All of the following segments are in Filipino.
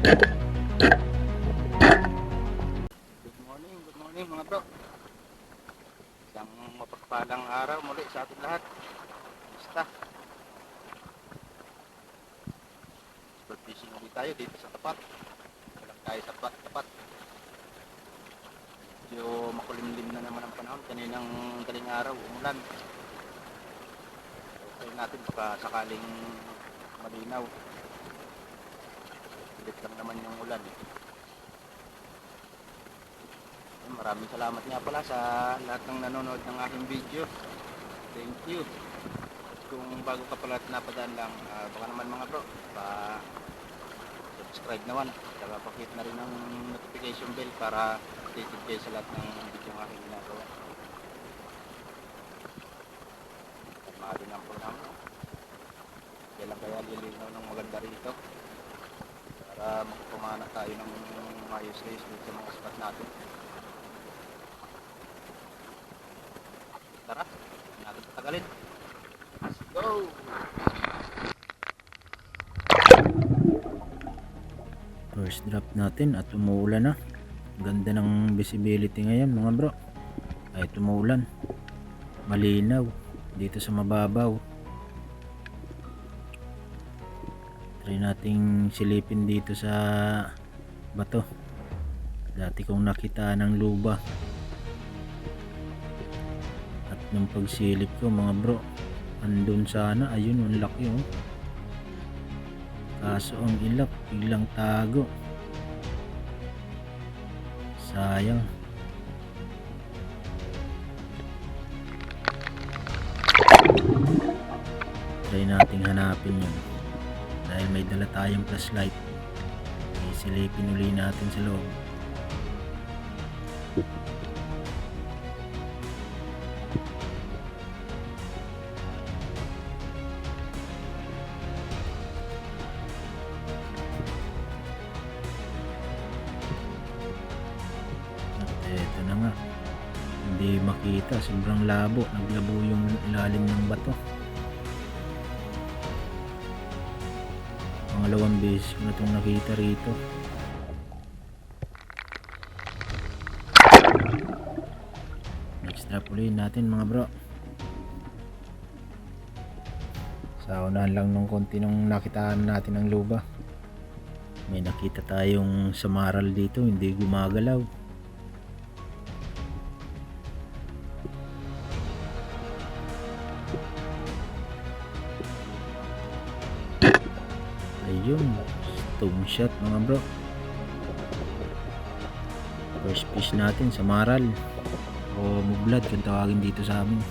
Good morning mga bro. Isang mapagpalang araw muli sa ating lahat. Basta. Bird fishing ulit tayo dito sa tapat. Walang tayo sa tapat. Medyo makulimlim na naman ang panahon. Kaninang daling araw, umulan. Tayo natin baka sakaling malinaw. Ulit lang naman yung ulan. Maraming salamat nga pala sa lahat ng nanonood ng aking video. Thank you. Kung bago ka pala at napadaan lang, baka naman mga bro, subscribe naman. Saka pakit na rin ang notification bell para updated kayo sa lahat ng video ng aking ginagawa. Mahalo ng program. Kailan kaya lilinaw ng maganda rito para magpumana tayo ng ayos-ayos dito sa mga spot natin. Tara, hindi natin patagalin. Let's go! First drop natin at umuulan na. Ganda ng visibility ngayon mga bro. Ay umuulan. Malinaw dito sa mababaw. Try nating silipin dito sa bato. Dati kong nakita ng luba. Nung pagsilip ko mga bro, andun sana, ayun ang laki oh. Kaso ang ilap biglang tago. Sayang. Try nating hanapin yun. Dahil may dala tayong flashlight, isilipin uli natin sa loob. Ito na nga, hindi makita, sobrang labo, naglabo yung ilalim ng bato. Pangalawang beses ko na itong nakita rito. Next drop ulit natin mga bro. Sa unahan lang ng konti nung nakitaan natin ng luba. May nakita tayong samaral dito, hindi gumagalaw. Ayun, stone shot mga bro. First fish natin sa maral o mublad kung tawagin dito sa amin.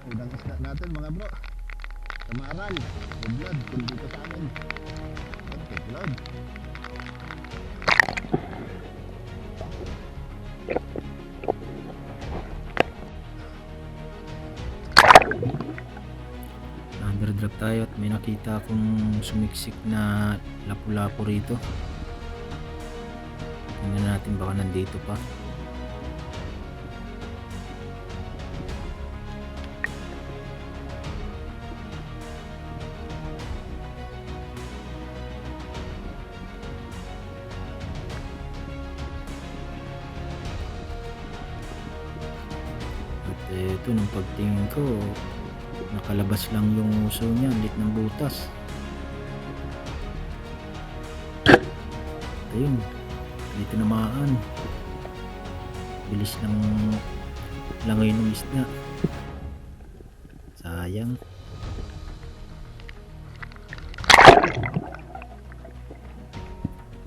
Udang isda natin mga bro. Samaral, bublad, kung dito sa amin. Okay, vlog. Underdrop tayo at may nakita akong sumiksik na lapu-lapu rito. Tingnan natin baka nandito pa. Ito nung pagtingin ko, nakalabas lang yung uso niya, lit ng butas. Ayun, dito namaan. Bilis ng langoy ng isda. Sayang.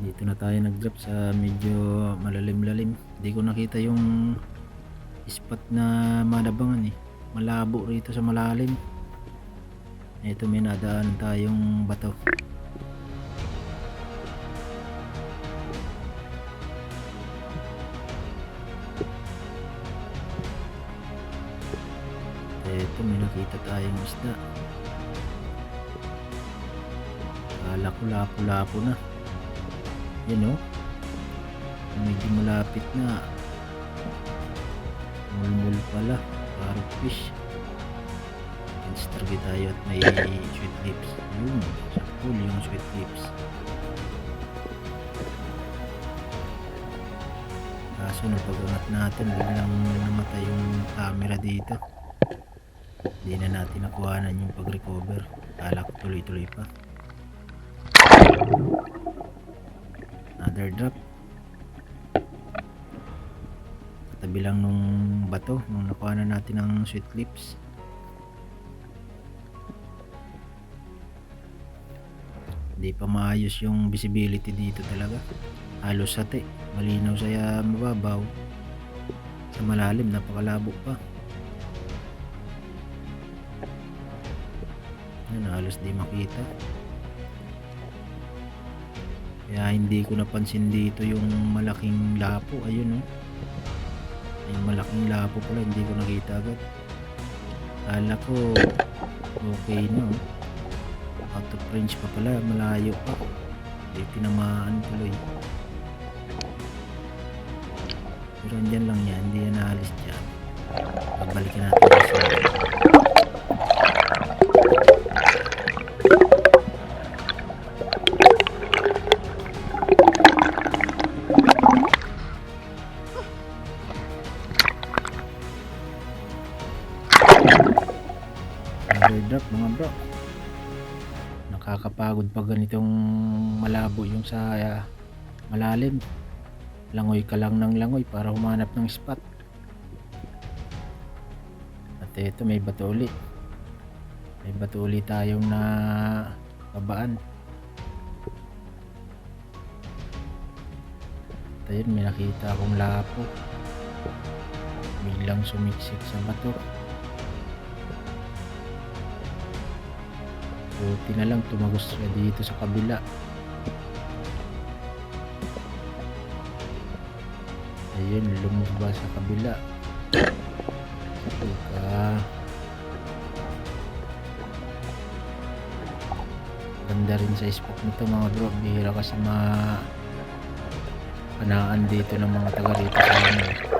Dito Dito na tayo nag-drop sa medyo malalim-lalim. Hindi ko nakita yung spot na malabangan eh. Malabo rito sa malalim. Ito may nadaan tayong bato. Ito may nakita tayong isda. Kala ko lapo-lapo na. Yan o. Medyo malapit na. Mulmul pala. Parang fish. Target tayo at may sweet lips. Yun. Sa pool yung sweet lips. Kaso nung pag-unat natin biglang namatay yung camera dito. Hindi na natin nakuhanan yung pag-recover. Kala ko tuloy-tuloy pa. Another drop. Katabi lang nung bato nung nakuhanan natin ng sweet lips. Hindi pa maayos yung visibility dito talaga. Halos sate. Malinaw sa mababaw. Sa malalim napakalabo pa. Yan, halos di makita. Kaya hindi ko napansin dito yung malaking lapo. Ayun oh. Yung malaking lapo pala hindi ko nakita agad. Kala ko okay na oh. Out of range pa pala, malayo pa. Hindi tinamaan tuloy. Pero andyan lang yan, hindi yan naalis dyan. Pagbalikan natin sa drop mga bro. Nakakapagod pag ganitong malabo yung sa malalim. Langoy ka lang ng langoy para humanap ng spot. At ito may bato ulit. May bato ulit tayong na babaan. At ayun, may nakita akong lapo. Biglang sumiksik sa bato. Buti na lang tumagos siya dito sa kabila. Ayun, lumubas sa kabila. Saka ganda rin sa spot nito mga bro. Bihira kasi panaan dito ng mga taga rito sa amin.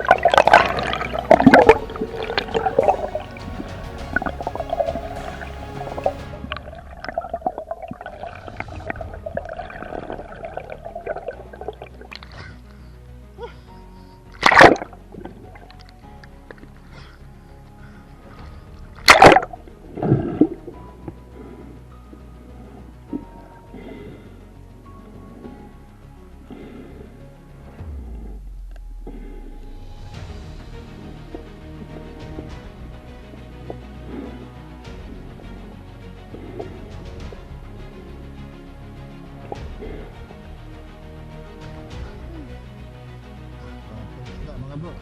Mga bro,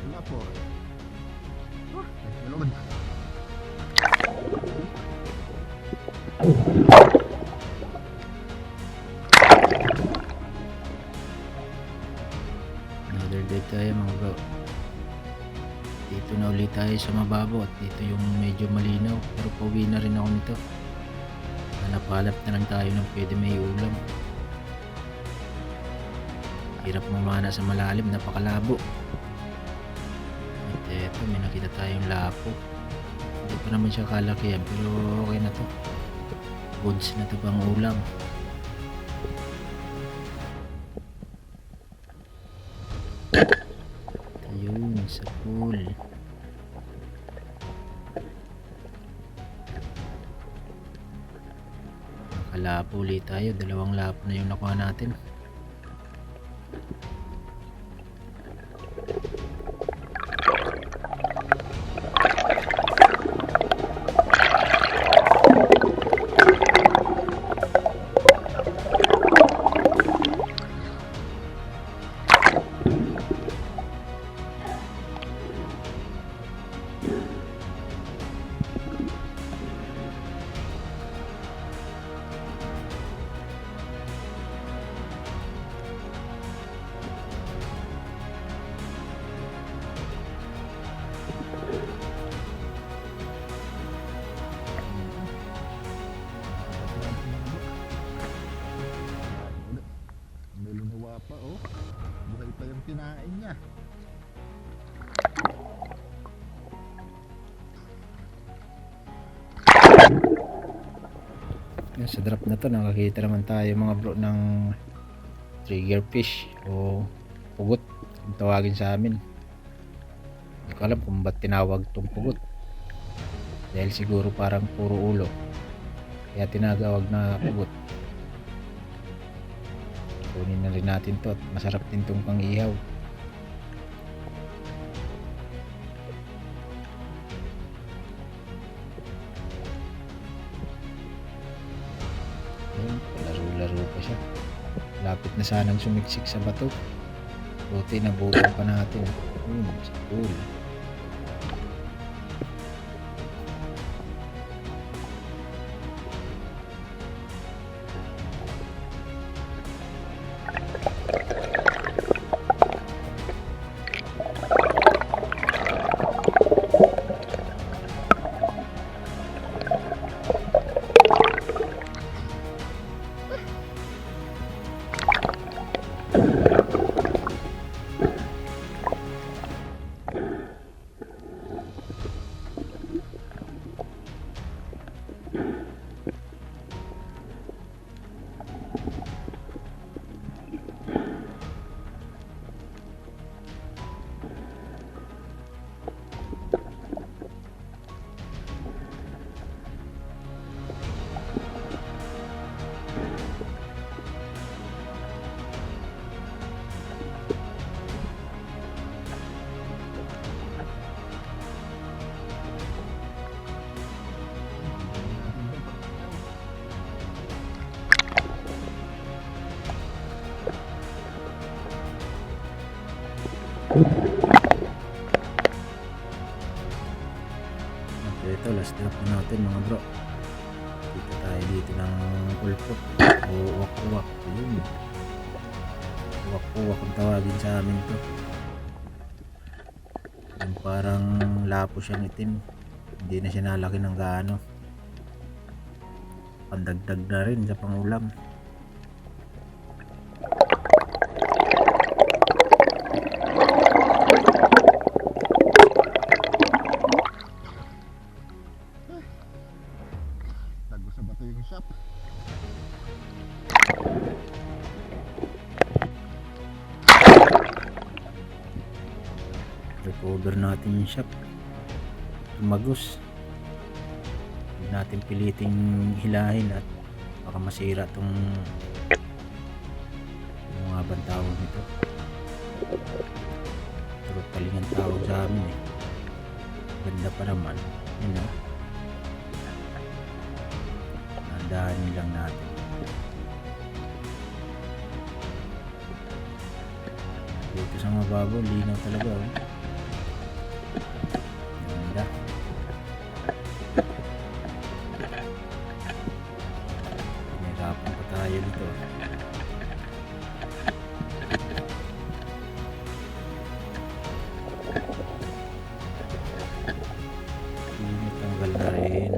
wala po. Nalunod. Another day tayo mga bro. Dito na ulit tayo sa mababaw at dito yung medyo malinaw. Pero pauwi na rin ako nito. Hanap-hanap na lang tayo ng pwede may ulam. Hirap mamana sa malalim, napakalabo. At eto, may nakita tayong lapo. Hindi pa naman siya kalakihan, pero okay na to. Goods na to pang ulam. Ayun, sa pool. Nakalapo ulit tayo, dalawang lapo na yung nakuha natin. pa yung kinain niya. Yan, sa drop na to nakakita naman tayo mga bro ng trigger fish o pugot kung tawagin sa amin. Hindi ko alam kung ba't tinawag tong pugot, dahil siguro parang puro ulo kaya tinagawag na pugot. Kunin na rin natin to at masarap din tong pang ihaw. Ayun, palaro-laro pa siya. Lapit na sanang sumiksik sa bato. Buti nabutan pa natin. Sa pool. Okay, ito last drop na natin mga bro. Kita tayo dito ng ulpot o uwak-uwak. Ayun, uwak-uwak ang tawagin sa amin to. Yung parang lapo siyang itim, hindi na siya nalaki ng gaano. Pandagdag na rin sa pangulam. Tago sa bato yung shop. Recover natin yung shop. Tumagos. Hindi natin piliting hilahin at baka masira tong mga bantawag nito. Pero talingan tawag sa amin eh. Ganda pa naman. Yun o. Nandahanin lang natin. Dito sa mababaw, linaw talaga oh. Ganda. Pinahirapan pa tayo dito. Tanggal na rin.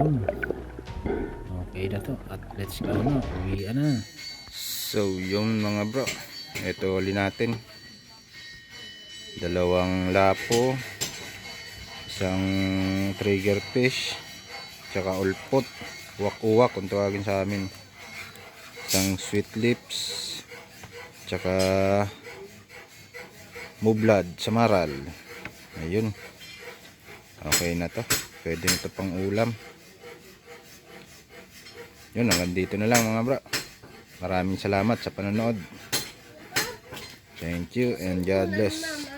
Yun. Okay na to at let's go na. Uwian na. So yung mga bro, ito uli natin. Dalawang lapo, isang trigger fish, tsaka ulpot, uwak-uwak kung tawagin sa amin, isang sweet lips, tsaka mublad sa maral. Ayun, okay na to, pwede na to pang ulam. Yun, hanggang dito na lang mga bro. Maraming salamat sa panonood. Thank you and God bless.